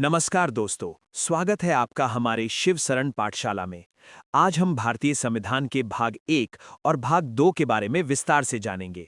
नमस्कार दोस्तों, स्वागत है आपका हमारे शिव शरण पाठशाला में। आज हम भारतीय संविधान के भाग 1 और भाग 2 के बारे में विस्तार से जानेंगे।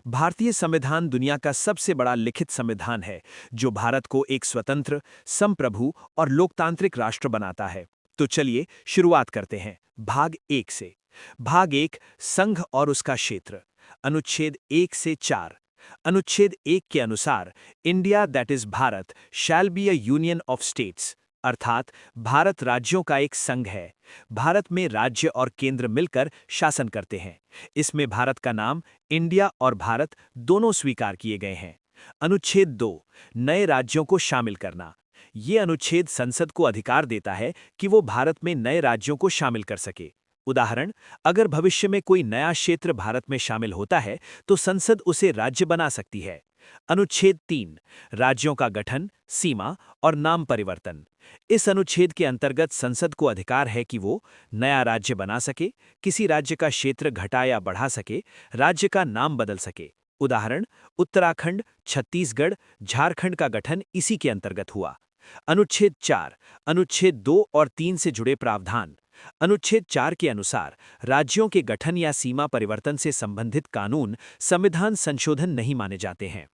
भारतीय संविधान दुनिया का सबसे बड़ा लिखित संविधान है, जो भारत को एक स्वतंत्र, संप्रभु और लोकतांत्रिक राष्ट्र बनाता है। तो चलिए शुरुआत करते हैं भाग 1 से। भाग 1, संघ और उसका क्षेत्र। अनुच्छेद 1 से 4। अनुच्छेद 1 के अनुसार India that is Bharat shall be a union of states, अर्थात भारत राज्यों का एक संघ है। भारत में राज्य और केंद्र मिलकर शासन करते हैं। इसमें भारत का नाम इंडिया और भारत दोनों स्वीकार किए गए हैं। अनुच्छेद 2, नए राज्यों को शामिल करना। ये अनुच्छेद संसद को अधिकार देता है कि वो भारत में नए राज्यों को शामिल कर सके। उदाहरण, अगर भविष्य में कोई नया क्षेत्र भारत में शामिल होता है तो संसद उसे राज्य बना सकती है। अनुच्छेद 3, राज्यों का गठन, सीमा और नाम परिवर्तन। इस अनुच्छेद के अंतर्गत संसद को अधिकार है कि वो नया राज्य बना सके, किसी राज्य का क्षेत्र घटा या बढ़ा सके, राज्य का नाम बदल सके। उदाहरण, उत्तराखंड, छत्तीसगढ़, झारखंड का गठन इसी के अंतर्गत हुआ। अनुच्छेद 4, अनुच्छेद 2 और 3 से जुड़े प्रावधान। अनुच्छेद 4 के अनुसार राज्यों के गठन या सीमा परिवर्तन से संबंधित कानून संविधान संशोधन नहीं माने जाते हैं।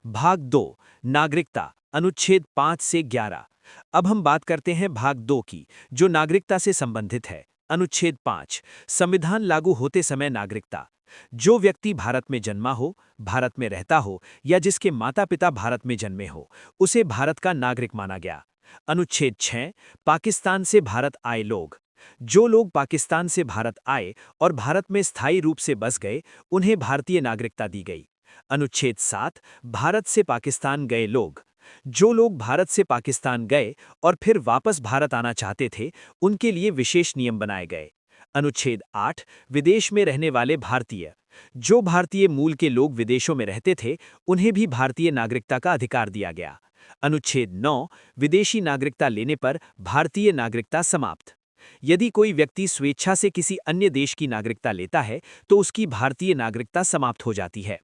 भाग 2, नागरिकता। अनुच्छेद 5 से 11। अब हम बात करते हैं भाग 2 की, जो नागरिकता से संबंधित है। अनुच्छेद 5, संविधान लागू होते समय नागरिकता। जो व्यक्ति भारत में जन्मा हो, भारत में रहता हो या जिसके माता पिता भारत में जन्मे हो, उसे भारत का नागरिक माना गया। अनुच्छेद 6, पाकिस्तान से भारत आए लोग। जो लोग पाकिस्तान से भारत आए और भारत में स्थायी रूप से बस गए, उन्हें भारतीय नागरिकता दी गई। अनुच्छेद 7, भारत से पाकिस्तान गए लोग। जो लोग भारत से पाकिस्तान गए और फिर वापस भारत आना चाहते थे, उनके लिए विशेष नियम बनाए गए। अनुच्छेद 8, विदेश में रहने वाले भारतीय। जो भारतीय मूल के लोग विदेशों में रहते थे, उन्हें भी भारतीय नागरिकता का अधिकार दिया गया। अनुच्छेद 9, विदेशी नागरिकता लेने पर भारतीय नागरिकता समाप्त। यदि कोई व्यक्ति स्वेच्छा से किसी अन्य देश की नागरिकता लेता है तो उसकी भारतीय नागरिकता समाप्त हो जाती है।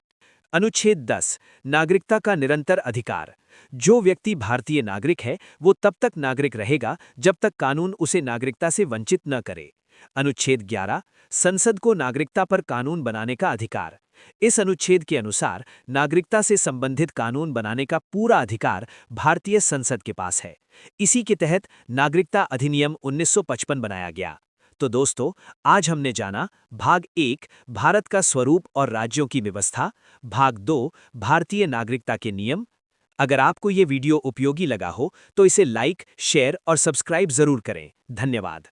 अनुच्छेद 10, नागरिकता का निरंतर अधिकार। जो व्यक्ति भारतीय नागरिक है वो तब तक नागरिक रहेगा जब तक कानून उसे नागरिकता से वंचित न करे। अनुच्छेद 11, संसद को नागरिकता पर कानून बनाने का अधिकार। इस अनुच्छेद के अनुसार नागरिकता से संबंधित कानून बनाने का पूरा अधिकार भारतीय संसद के पास है। इसी के तहत नागरिकता अधिनियम 1955 बनाया गया। तो दोस्तों, आज हमने जाना भाग 1, भारत का स्वरूप और राज्यों की व्यवस्था, भाग 2, भारतीय नागरिकता के नियम। अगर आपको ये वीडियो उपयोगी लगा हो तो इसे लाइक, शेयर और सब्सक्राइब जरूर करें। धन्यवाद।